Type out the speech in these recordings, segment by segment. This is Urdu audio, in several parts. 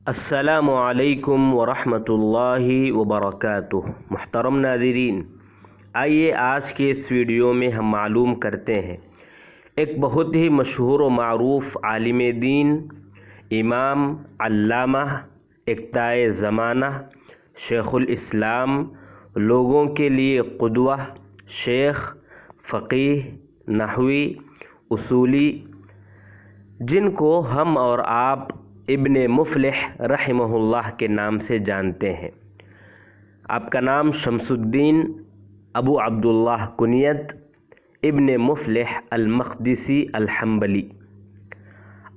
السلام علیکم ورحمۃ اللہ وبرکاتہ۔ محترم ناظرین، آئیے آج کے اس ویڈیو میں ہم معلوم کرتے ہیں ایک بہت ہی مشہور و معروف عالم دین، امام، علامہ، اقتدائے زمانہ، شیخ الاسلام، لوگوں کے لیے قدوہ، شیخ، فقیہ، نحوی، اصولی، جن کو ہم اور آپ ابن مفلح رحمہ اللہ کے نام سے جانتے ہیں۔ آپ کا نام شمس الدین ابو عبداللہ کنیت ابن مفلح المقدسی الحنبلی۔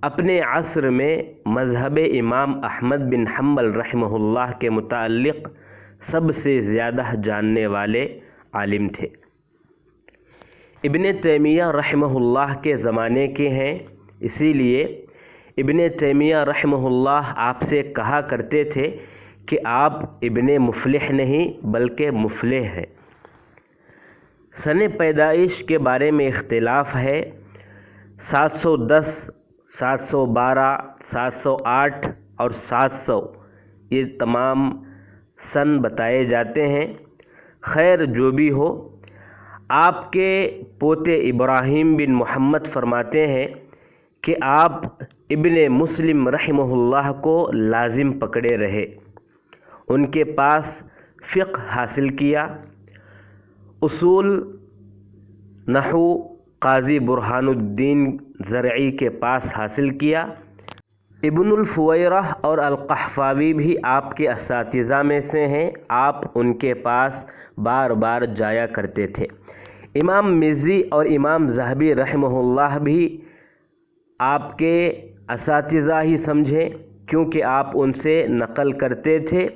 اپنے عصر میں مذہب امام احمد بن حنبل رحمہ اللہ کے متعلق سب سے زیادہ جاننے والے عالم تھے۔ ابن تیمیہ رحمہ اللہ کے زمانے کے ہیں، اسی لیے ابن تیمیہ رحمہ اللہ آپ سے کہا کرتے تھے کہ آپ ابن مفلح نہیں بلکہ مفلح ہیں۔ سن پیدائش کے بارے میں اختلاف ہے۔ 710، 712، 708 اور 700 یہ تمام سن بتائے جاتے ہیں۔ خیر جو بھی ہو، آپ کے پوتے ابراہیم بن محمد فرماتے ہیں کہ آپ ابن مسلم رحمہ اللہ کو لازم پکڑے رہے، ان کے پاس فقہ حاصل کیا، اصول، نحو قاضی برہان الدین زرعی کے پاس حاصل کیا۔ ابن الفویرہ اور القحفاوی بھی آپ کے اساتذہ میں سے ہیں، آپ ان کے پاس بار بار جایا کرتے تھے۔ امام مزی اور امام ذہبی رحمہ اللہ بھی آپ کے اساتذہ ہی سمجھیں، کیونکہ آپ ان سے نقل کرتے تھے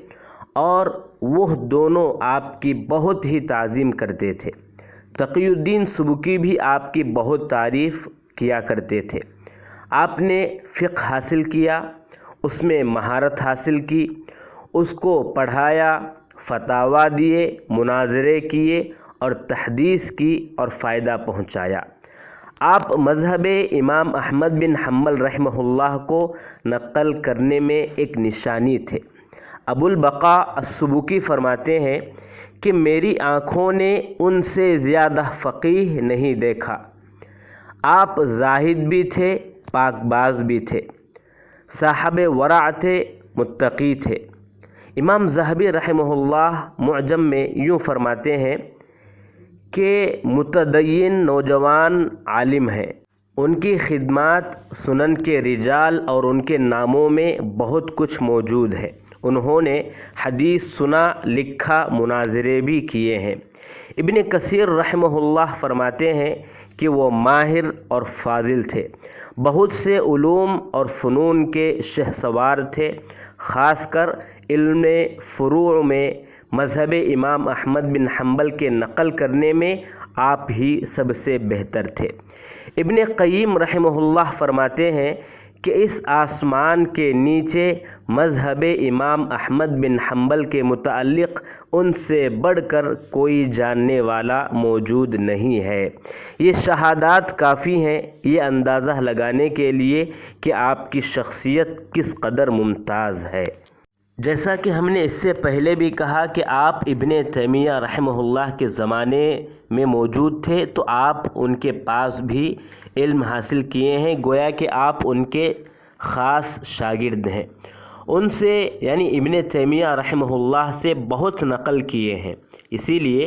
اور وہ دونوں آپ کی بہت ہی تعظیم کرتے تھے۔ تقی الدین سبکی بھی آپ کی بہت تعریف کیا کرتے تھے۔ آپ نے فقہ حاصل کیا، اس میں مہارت حاصل کی، اس کو پڑھایا، فتاویٰ دیے، مناظرے کیے اور تحدیث کی اور فائدہ پہنچایا۔ آپ مذہب امام احمد بن حنبل رحمہ اللہ کو نقل کرنے میں ایک نشانی تھے۔ ابو البقاء السبکی فرماتے ہیں کہ میری آنکھوں نے ان سے زیادہ فقیہ نہیں دیکھا۔ آپ زاہد بھی تھے، پاک باز بھی تھے، صاحب ورع تھے، متقی تھے۔ امام ذہبی رحمہ اللہ معجم میں یوں فرماتے ہیں کہ متدین نوجوان عالم ہیں، ان کی خدمات سنن کے رجال اور ان کے ناموں میں بہت کچھ موجود ہے۔ انہوں نے حدیث سنا، لکھا، مناظرے بھی کیے ہیں۔ ابن کثیر رحمہ اللہ فرماتے ہیں کہ وہ ماہر اور فاضل تھے، بہت سے علوم اور فنون کے شہسوار تھے، خاص کر علم فروع میں مذہب امام احمد بن حنبل کے نقل کرنے میں آپ ہی سب سے بہتر تھے۔ ابن قیم رحمہ اللہ فرماتے ہیں کہ اس آسمان کے نیچے مذہب امام احمد بن حنبل کے متعلق ان سے بڑھ کر کوئی جاننے والا موجود نہیں ہے۔ یہ شہادات کافی ہیں یہ اندازہ لگانے کے لیے کہ آپ کی شخصیت کس قدر ممتاز ہے۔ جیسا کہ ہم نے اس سے پہلے بھی کہا کہ آپ ابن تیمیہ رحمہ اللہ کے زمانے میں موجود تھے، تو آپ ان کے پاس بھی علم حاصل کیے ہیں، گویا کہ آپ ان کے خاص شاگرد ہیں۔ ان سے یعنی ابن تیمیہ رحمہ اللہ سے بہت نقل کیے ہیں۔ اسی لیے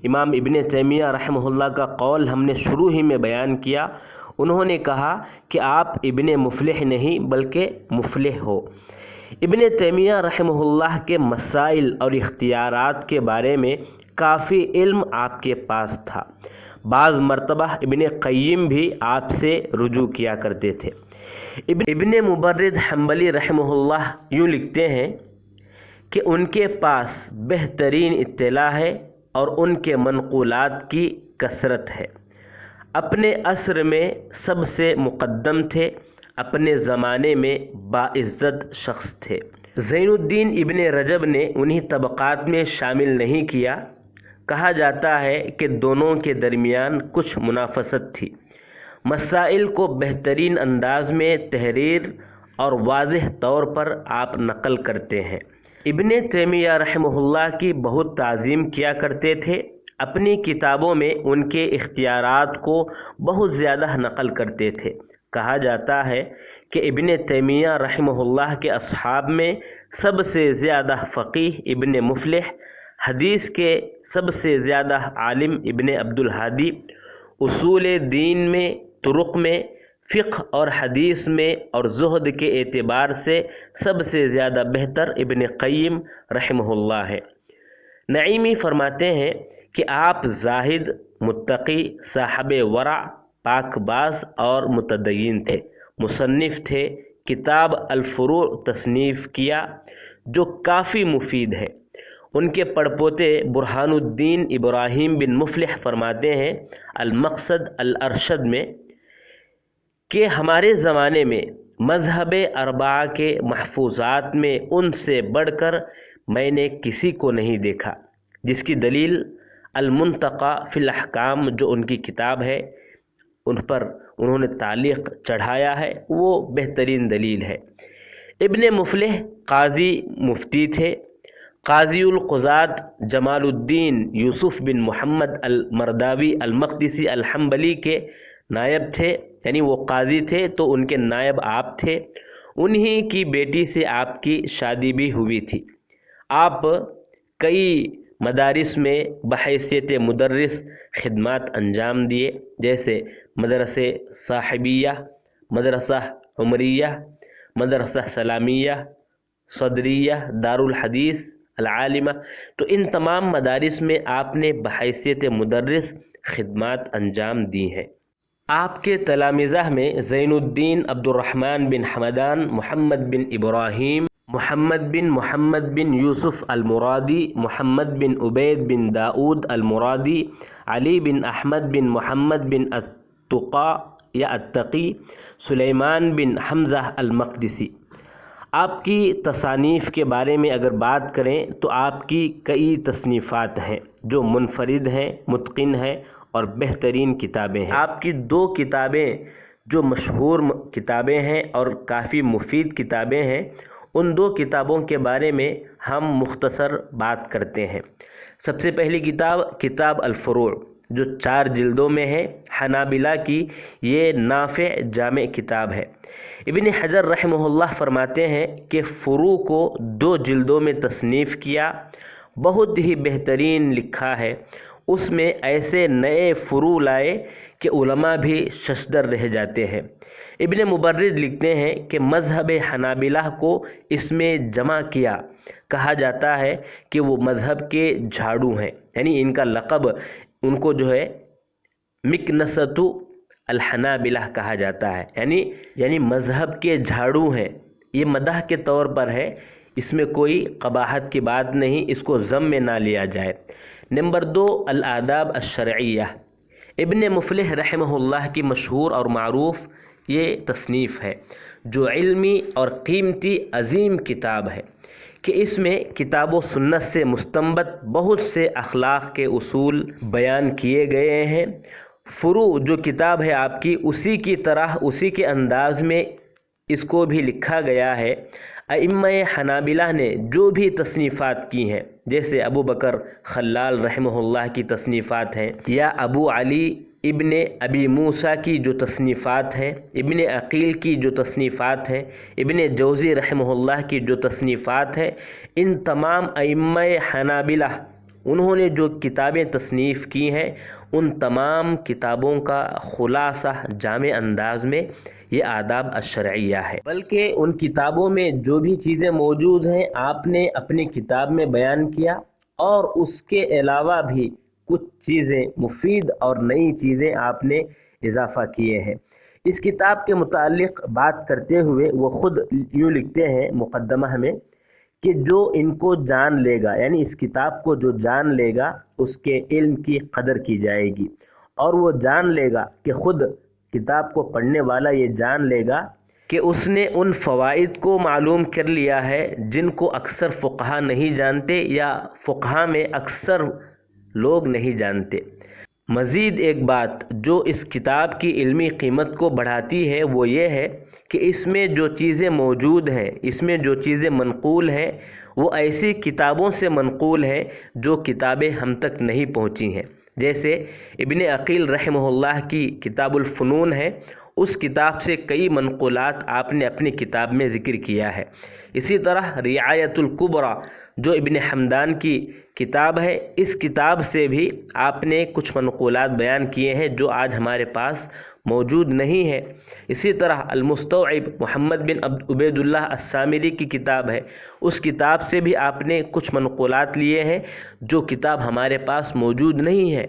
امام ابن تیمیہ رحمہ اللہ کا قول ہم نے شروع ہی میں بیان کیا۔ انہوں نے کہا کہ آپ ابن مفلح نہیں بلکہ مفلح ہو۔ ابن تیمیہ رحمہ اللہ کے مسائل اور اختیارات کے بارے میں کافی علم آپ کے پاس تھا۔ بعض مرتبہ ابن قیم بھی آپ سے رجوع کیا کرتے تھے۔ ابن مبرد حنبلی رحمہ اللہ یوں لکھتے ہیں کہ ان کے پاس بہترین اطلاع ہے اور ان کے منقولات کی کثرت ہے۔ اپنے عصر میں سب سے مقدم تھے، اپنے زمانے میں باعزت شخص تھے۔ زین الدین ابن رجب نے انہی طبقات میں شامل نہیں کیا۔ کہا جاتا ہے کہ دونوں کے درمیان کچھ منافست تھی۔ مسائل کو بہترین انداز میں تحریر اور واضح طور پر آپ نقل کرتے ہیں۔ ابن تیمیہ رحمہ اللہ کی بہت تعظیم کیا کرتے تھے، اپنی کتابوں میں ان کے اختیارات کو بہت زیادہ نقل کرتے تھے۔ کہا جاتا ہے کہ ابن تیمیہ رحمہ اللہ کے اصحاب میں سب سے زیادہ فقیہ ابن مفلح، حدیث کے سب سے زیادہ عالم ابن عبد الہادی، اصول دین میں، طرق میں، فقہ اور حدیث میں اور زہد کے اعتبار سے سب سے زیادہ بہتر ابن قیم رحمہ اللہ ہے۔ نعیمی فرماتے ہیں کہ آپ زاہد، متقی، صاحب ورع، پاک باز اور متدین تھے۔ مصنف تھے، کتاب الفروع تصنیف کیا جو کافی مفید ہے۔ ان کے پڑپوتے برہان الدین ابراہیم بن مفلح فرماتے ہیں المقصد الارشد میں کہ ہمارے زمانے میں مذہب اربعہ کے محفوظات میں ان سے بڑھ کر میں نے کسی کو نہیں دیکھا، جس کی دلیل المنتقی فی الاحکام جو ان کی کتاب ہے، ان پر انہوں نے تعلیق چڑھایا ہے، وہ بہترین دلیل ہے۔ ابن مفلح قاضی مفتی تھے۔ قاضی القضات جمال الدین یوسف بن محمد المرداوی المقدسی الحنبلی کے نائب تھے، یعنی وہ قاضی تھے تو ان کے نائب آپ تھے۔ انہی کی بیٹی سے آپ کی شادی بھی ہوئی تھی۔ آپ کئی مدارس میں بحیثیت مدرس خدمات انجام دیے، جیسے مدرسہ صاحبیہ، مدرسہ عمریہ، مدرسہ سلامیہ، صدریہ، دارالحدیث، العالمہ۔ تو ان تمام مدارس میں آپ نے بحیثیت مدرس خدمات انجام دی ہیں۔ آپ کے تلامذہ میں زین الدین عبد الرحمن بن حمدان، محمد بن ابراہیم، محمد بن یوسف المرادی، محمد بن عبید بن داؤد المرادی، علی بن احمد بن محمد بن التقی، سلیمان بن حمزہ المقدسی۔ آپ کی تصانیف کے بارے میں اگر بات کریں تو آپ کی کئی تصنیفات ہیں جو منفرد ہیں، متقن ہیں اور بہترین کتابیں ہیں۔ آپ کی 2 کتابیں جو مشہور کتابیں ہیں اور کافی مفید کتابیں ہیں، ان 2 کتابوں کے بارے میں ہم مختصر بات کرتے ہیں۔ سب سے پہلی کتاب الفروع جو 4 جلدوں میں ہے، حنابلہ کی یہ نافع جامع کتاب ہے۔ ابن حجر رحمہ اللہ فرماتے ہیں کہ فروع کو 2 جلدوں میں تصنیف کیا، بہت ہی بہترین لکھا ہے۔ اس میں ایسے نئے فروع لائے کہ علماء بھی ششدر رہ جاتے ہیں۔ ابن مبرد لکھتے ہیں کہ مذہب حنابلہ کو اس میں جمع کیا، کہا جاتا ہے کہ وہ مذہب کے جھاڑو ہیں، یعنی ان کا لقب ان کو جو ہے مکنسۃ الحنابلہ کہا جاتا ہے، یعنی مذہب کے جھاڑو ہیں۔ یہ مدح کے طور پر ہے، اس میں کوئی قباحت کی بات نہیں، اس کو ذم میں نہ لیا جائے۔ نمبر 2 الآداب الشرعیہ، ابن مفلح رحمہ اللہ کی مشہور اور معروف یہ تصنیف ہے جو علمی اور قیمتی عظیم کتاب ہے کہ اس میں کتاب و سنت سے مستنبط بہت سے اخلاق کے اصول بیان کیے گئے ہیں۔ فروع جو کتاب ہے آپ کی، اسی کی طرح اسی کے انداز میں اس کو بھی لکھا گیا ہے۔ ائمہ حنابلہ نے جو بھی تصنیفات کی ہیں، جیسے ابو بکر خلال رحمہ اللہ کی تصنیفات ہیں، یا ابو علی ابن ابی موسیٰ کی جو تصنیفات ہیں، ابن عقیل کی جو تصنیفات ہیں، ابن جوزی رحمہ اللہ کی جو تصنیفات ہیں، ان تمام ائمہ حنابلہ انہوں نے جو کتابیں تصنیف کی ہیں، ان تمام کتابوں کا خلاصہ جامع انداز میں یہ آداب الشرعیہ ہے۔ بلکہ ان کتابوں میں جو بھی چیزیں موجود ہیں آپ نے اپنی کتاب میں بیان کیا، اور اس کے علاوہ بھی کچھ چیزیں مفید اور نئی چیزیں آپ نے اضافہ کیے ہیں۔ اس کتاب کے متعلق بات کرتے ہوئے وہ خود یوں لکھتے ہیں مقدمہ میں کہ جو ان کو جان لے گا، یعنی اس کتاب کو جو جان لے گا اس کے علم کی قدر کی جائے گی، اور وہ جان لے گا کہ خود کتاب کو پڑھنے والا یہ جان لے گا کہ اس نے ان فوائد کو معلوم کر لیا ہے جن کو اکثر فقہا نہیں جانتے یا فقہا میں اکثر لوگ نہیں جانتے۔ مزید ایک بات جو اس کتاب کی علمی قیمت کو بڑھاتی ہے وہ یہ ہے کہ اس میں جو چیزیں موجود ہیں، اس میں جو چیزیں منقول ہیں، وہ ایسی کتابوں سے منقول ہیں جو کتابیں ہم تک نہیں پہنچی ہیں۔ جیسے ابن عقیل رحمہ اللہ کی کتاب الفنون ہے، اس کتاب سے کئی منقولات آپ نے اپنی کتاب میں ذکر کیا ہے۔ اسی طرح رعایت الکبریٰ جو ابن حمدان کی کتاب ہے، اس کتاب سے بھی آپ نے کچھ منقولات بیان کیے ہیں جو آج ہمارے پاس موجود نہیں ہے۔ اسی طرح المستوعب محمد بن عبید اللہ السامری کی کتاب ہے، اس کتاب سے بھی آپ نے کچھ منقولات لیے ہیں جو کتاب ہمارے پاس موجود نہیں ہے۔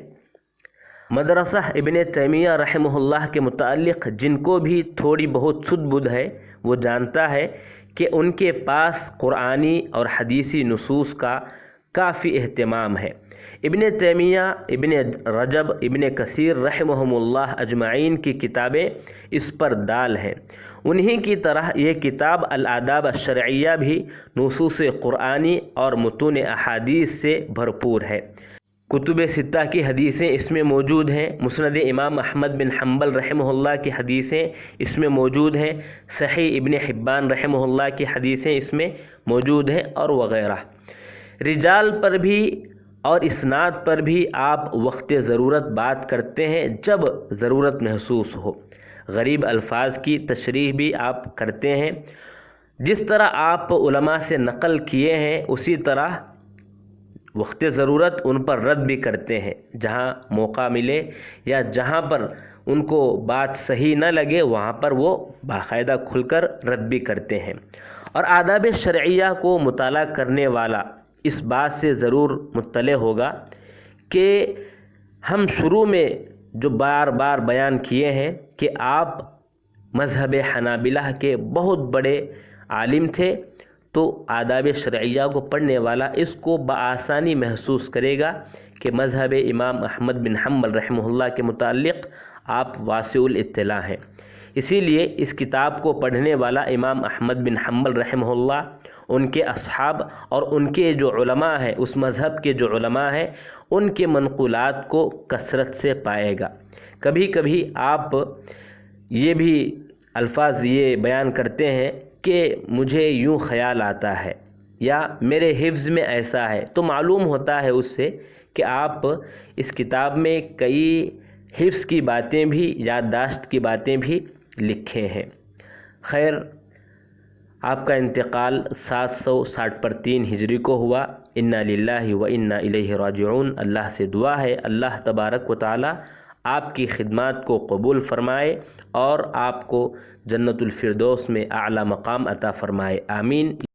مدرسہ ابن تیمیہ رحمہ اللہ کے متعلق جن کو بھی تھوڑی بہت سدھ بدھ ہے، وہ جانتا ہے کہ ان کے پاس قرآنی اور حدیثی نصوص کا کافی اہتمام ہے۔ ابن تیمیہ، ابن رجب، ابن کثیر رحمہم اللہ اجمعین کی کتابیں اس پر دال ہیں۔ انہی کی طرح یہ کتاب الآداب الشرعیہ بھی نصوص قرآنی اور متون احادیث سے بھرپور ہے۔ کتب ستہ کی حدیثیں اس میں موجود ہیں، مسند امام احمد بن حنبل رحمہ اللہ کی حدیثیں اس میں موجود ہیں، صحیح ابن حبان رحمہ اللہ کی حدیثیں اس میں موجود ہیں، اور وغیرہ۔ رجال پر بھی اور اسناد پر بھی آپ وقت ضرورت بات کرتے ہیں جب ضرورت محسوس ہو۔ غریب الفاظ کی تشریح بھی آپ کرتے ہیں۔ جس طرح آپ علماء سے نقل کیے ہیں اسی طرح وقت ضرورت ان پر رد بھی کرتے ہیں، جہاں موقع ملے یا جہاں پر ان کو بات صحیح نہ لگے وہاں پر وہ باقاعدہ کھل کر رد بھی کرتے ہیں۔ اور آداب شرعیہ کو مطالعہ کرنے والا اس بات سے ضرور مطلع ہوگا کہ ہم شروع میں جو بار بار بیان کیے ہیں کہ آپ مذہب حنابلہ کے بہت بڑے عالم تھے، تو آداب شرعیہ کو پڑھنے والا اس کو بآسانی محسوس کرے گا کہ مذہب امام احمد بن حنبل رحمہ اللہ کے متعلق آپ واسع الاطلاع ہیں۔ اسی لیے اس کتاب کو پڑھنے والا امام احمد بن حنبل رحمہ اللہ، ان کے اصحاب اور ان کے جو علماء ہیں، اس مذہب کے جو علماء ہیں، ان کے منقولات کو کثرت سے پائے گا۔ کبھی کبھی آپ یہ بھی الفاظ یہ بیان کرتے ہیں کہ مجھے یوں خیال آتا ہے یا میرے حفظ میں ایسا ہے، تو معلوم ہوتا ہے اس سے کہ آپ اس کتاب میں کئی حفظ کی باتیں بھی، یادداشت کی باتیں بھی لکھے ہیں۔ خیر، آپ کا انتقال 760 ہجری کو ہوا۔ انا للہ و انا الیہ راجعون۔ اللہ سے دعا ہے اللہ تبارک و تعالی آپ کی خدمات کو قبول فرمائے اور آپ کو جنت الفردوس میں اعلیٰ مقام عطا فرمائے، آمین۔